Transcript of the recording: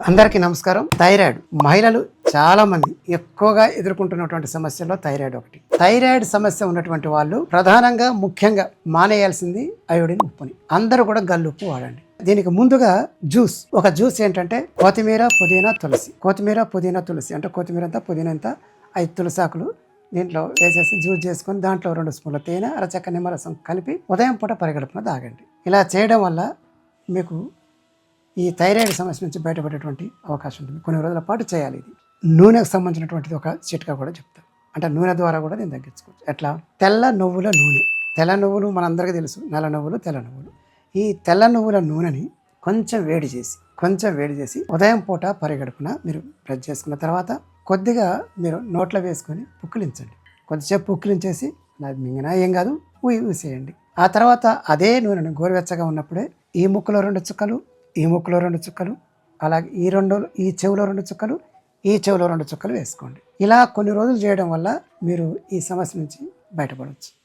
అందరికీ నమస్కారం. థైరాయిడ్ మహిళలు చాలా మంది ఎక్కువగా ఎదుర్కొంటున్నటువంటి సమస్యల్లో థైరాయిడ్ ఒకటి. థైరాయిడ్ సమస్య ఉన్నటువంటి వాళ్ళు ప్రధానంగా ముఖ్యంగా మానేయాల్సింది అయోడిన్ ఉప్పుని. అందరూ కూడా గల్లుప్పు వాడండి. దీనికి ముందుగా ఒక జ్యూస్ ఏంటంటే కొత్తిమీర, పుదీనా, తులసి. కొత్తిమీర, పుదీనా, తులసి అంటే కొత్తిమీర అంతా, పుదీనా అంతా, 5 తులసాకులు దీంట్లో వేసేసి జ్యూస్ చేసుకొని దాంట్లో 2 స్పూన్ల తేనె, అరచక్క నిమ్మరసం కలిపి ఉదయం పూట పరిగడుపున తాగండి. ఇలా చేయడం వల్ల మీకు ఈ థైరాయిడ్ సమస్య నుంచి బయటపడేటువంటి అవకాశం ఉంటుంది. కొన్ని రోజుల పాటు చేయాలి. ఇది నూనెకు సంబంధించినటువంటిది ఒక చిట్కా కూడా చెప్తాను. అంటే నూనె ద్వారా కూడా దీన్ని తగ్గించుకోవచ్చు. ఎట్లా? తెల్ల నువ్వుల నూనె. తెల్ల నువ్వులు మనందరికీ తెలుసు, నల్ల నువ్వులు, తెల్ల నువ్వులు. ఈ తెల్ల నువ్వుల నూనెని కొంచెం వేడి చేసి ఉదయం పూట పరిగడుపున మీరు బ్రష్ చేసుకున్న తర్వాత కొద్దిగా మీరు నోట్లో వేసుకొని పుక్కిలించండి. కొద్దిసేపు పుక్కిలించేసి నాకు మింగినా ఏం కాదు, ఊసేయండి. ఆ తర్వాత అదే నూనెను గోరువెచ్చగా ఉన్నప్పుడే ఈ ముక్కులో 2 చుక్కలు, ఈ ముక్కులో 2 చుక్కలు, అలాగే ఈ చెవిలో 2 చుక్కలు, ఈ చెవిలో 2 చుక్కలు వేసుకోండి. ఇలా కొన్ని రోజులు చేయడం వల్ల మీరు ఈ సమస్య నుంచి బయటపడవచ్చు.